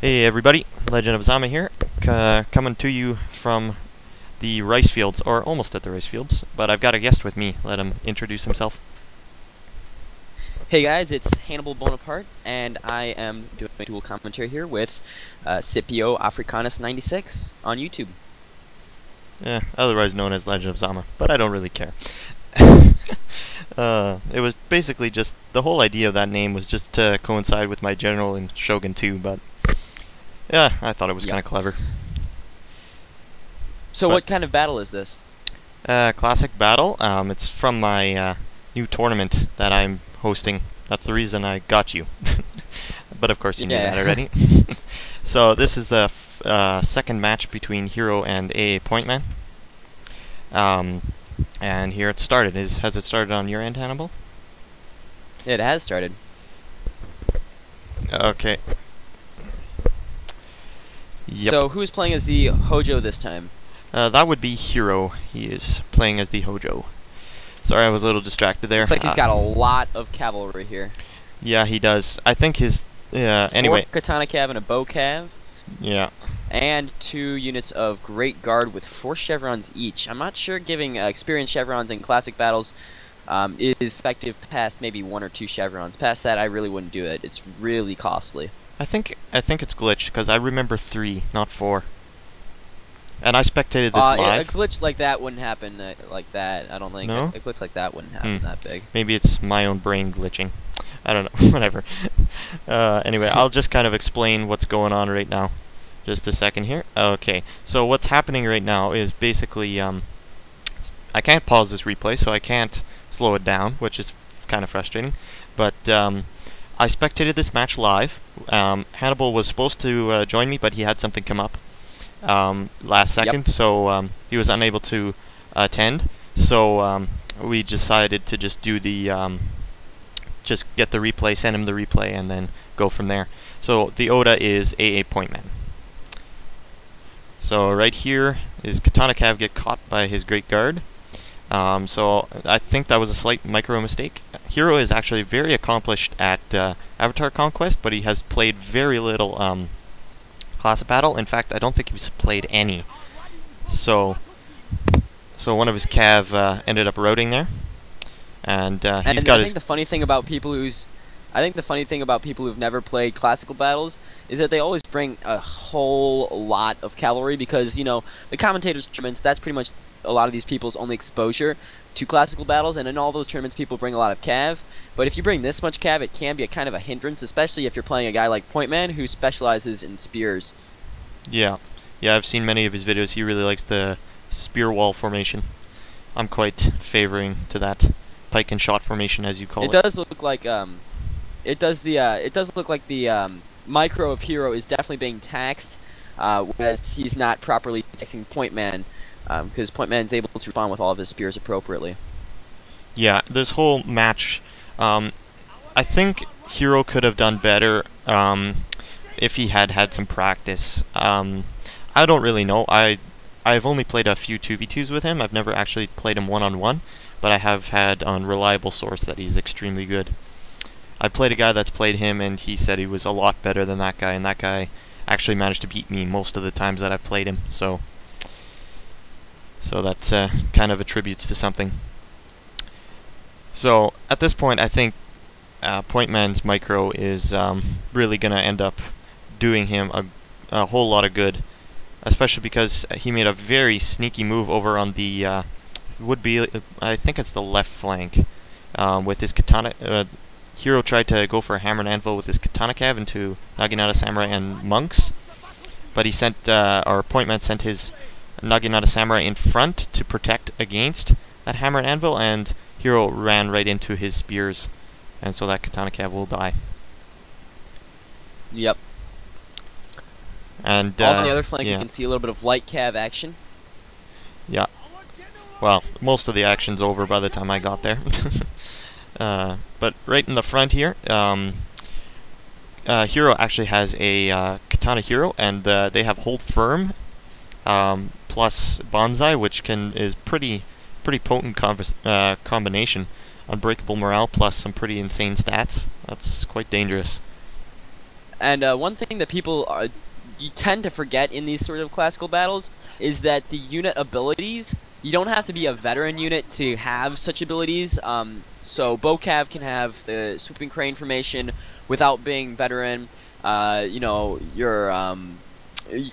Hey everybody, Legend of Zama here, coming to you from the rice fields, or almost at the rice fields, but I've got a guest with me. Let him introduce himself. Hey guys, it's HannibalBonaparte, and I am doing a dual commentary here with Scipio Africanus 96 on YouTube. Otherwise known as Legend of Zama, but I don't really care. It was basically just, the whole idea of that name was just to coincide with my general in Shogun 2, but yeah, I thought it was kind of clever. So what kind of battle is this? Classic battle. It's from my new tournament that I'm hosting. That's the reason I got you. But of course you knew that already. So this is the second match between Hiro and AA Pointman. And here it started. Has it started on your end, Hannibal? It has started. Okay. Yep. So who's playing as the Hojo this time? That would be Hiro. He is playing as the Hojo. Sorry, I was a little distracted there. Looks like he's got a lot of cavalry here. Yeah, he does. I think his... anyway. 4 katana cav and a bow cav. Yeah. And 2 units of Great Guard with 4 chevrons each. I'm not sure giving experienced chevrons in classic battles is effective past maybe 1 or 2 chevrons. Past that, I really wouldn't do it. It's really costly. I think it's glitched, because I remember 3, not 4. And I spectated this live. A glitch like that wouldn't happen like that, I don't think. No? A glitch like that wouldn't happen that big. Maybe it's my own brain glitching. I don't know. Whatever. Anyway, I'll just kind of explain what's going on right now. Just a second here. Okay, so what's happening right now is basically, I can't pause this replay, so I can't slow it down, which is kind of frustrating. But I spectated this match live. Hannibal was supposed to join me, but he had something come up last second, so he was unable to attend. So we decided to just do the just get the replay, send him the replay, and then go from there. So the Oda is AA Pointman. So right here is Katana Cav get caught by his Great Guard. So I think that was a slight micro mistake. Hiro is actually very accomplished at Avatar Conquest, but he has played very little classic battle. In fact, I don't think he's played any. So one of his cav ended up routing there, and he's got his. I think the funny thing about people who've never played classical battles is that they always bring a whole lot of cavalry, because, you know, the commentators' tournaments, that's pretty much a lot of these people's only exposure to classical battles, and in all those tournaments people bring a lot of cav. But if you bring this much cav, it can be a kind of a hindrance, especially if you're playing a guy like Pointman who specializes in spears. Yeah, I've seen many of his videos. He really likes the spear wall formation. I'm quite favoring to that pike and shot formation, as you call it. It does look like the micro of Hiro is definitely being taxed, whereas he's not properly taxing Pointman, because Pointman's able to respond with all of his spears appropriately. Yeah, this whole match, I think Hiro could have done better if he had had some practice. I don't really know. I've only played a few 2v2s with him. I've never actually played him one-on-one, but I have had on reliable source that he's extremely good. I played a guy that's played him, and he said he was a lot better than that guy, and that guy actually managed to beat me most of the times that I've played him. So that kind of attributes to something. So at this point, I think Pointman's micro is really going to end up doing him a whole lot of good, especially because he made a very sneaky move over on the I think it's the left flank with his katana. Hiro tried to go for a hammer and anvil with his katana cav into Naginata Samurai and monks, but he sent or Pointman sent his Naginata Samurai in front to protect against that hammer and anvil, and Hiro ran right into his spears, and so that katana cav will die. Yep. And also on the other flank, you can see a little bit of light cav action. Yeah. Well, most of the action's over by the time I got there. But right in the front here, Hiro actually has a Katana Hiro, and they have Hold Firm plus Bonsai, which is pretty potent combination. Unbreakable morale plus some pretty insane stats. That's quite dangerous. And one thing that you tend to forget in these sort of classical battles is that the unit abilities, you don't have to be a veteran unit to have such abilities. So Bocav can have the swooping crane formation without being veteran. You know, your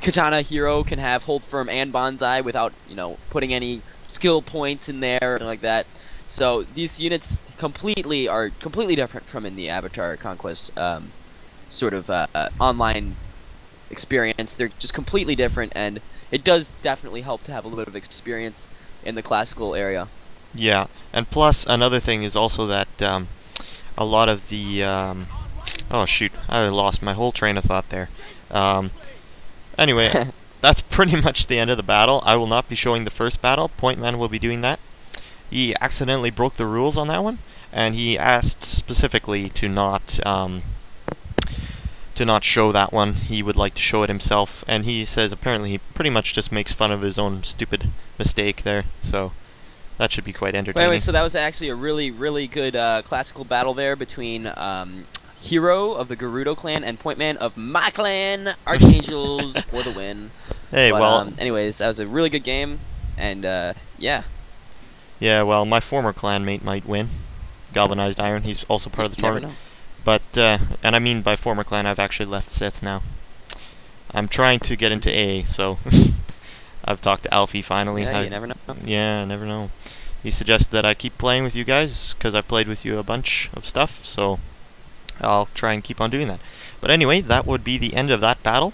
Katana Hiro can have hold firm and bonsai without, you know, putting any skill points in there or anything like that. So these units are completely different from in the Avatar Conquest sort of online experience. They're just completely different, and it does definitely help to have a little bit of experience in the classical area. Yeah, and plus another thing is also that a lot of the oh shoot, I lost my whole train of thought there. Anyway, that's pretty much the end of the battle. I will not be showing the first battle. Point Man will be doing that. He accidentally broke the rules on that one, and he asked specifically to not show that one. He would like to show it himself, and he says apparently he pretty much just makes fun of his own stupid mistake there. So that should be quite entertaining. Wait, so that was actually a really good classical battle there between Hiro of the Gerudo clan and Point Man of my clan, Archangels for the win. Hey, but, well, anyways, that was a really good game, and yeah. Yeah, well, my former clanmate might win. Galvanized Iron, he's also part of the tournament. But, and I mean by former clan, I've actually left Sith now. I'm trying to get into A, so I've talked to Alfie finally. Yeah, you never know. Yeah, never know. He suggested that I keep playing with you guys, because I've played with you a bunch of stuff, so I'll try and keep on doing that. But anyway, that would be the end of that battle.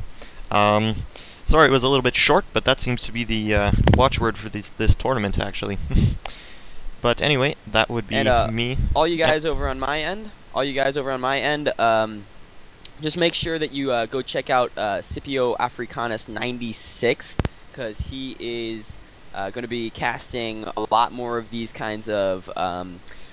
Sorry it was a little bit short, but that seems to be the watchword for this tournament, actually. But anyway, that would be me. All you guys over on my end, just make sure that you go check out Scipio Africanus 96, because he is going to be casting a lot more of these kinds of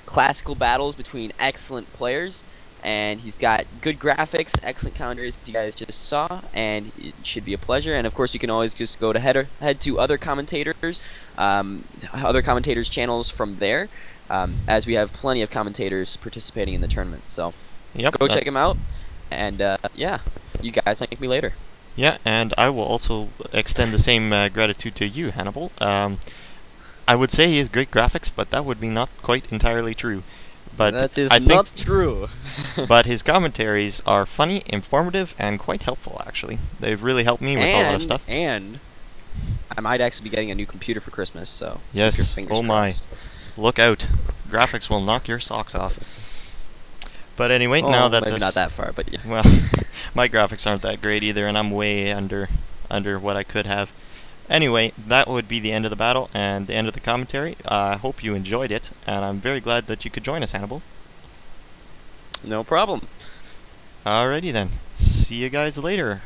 classical battles between excellent players. And he's got good graphics, excellent counters you guys just saw, and it should be a pleasure. And of course, you can always just go to head to other commentators' channels from there, as we have plenty of commentators participating in the tournament. So yep, go check him out, and yeah, you guys thank me later. Yeah, and I will also extend the same gratitude to you, Hannibal. I would say he has great graphics, but that would be not quite entirely true. But that is not true. But his commentaries are funny, informative, and quite helpful, actually. They've really helped me with a lot of stuff. And I might actually be getting a new computer for Christmas, so yes, oh my. Look out. Graphics will knock your socks off. But anyway, now that maybe not that far, but yeah. Well, my graphics aren't that great either, and I'm way under what I could have. Anyway, that would be the end of the battle and the end of the commentary. I hope you enjoyed it, and I'm very glad that you could join us, Hannibal. No problem. Alrighty then. See you guys later.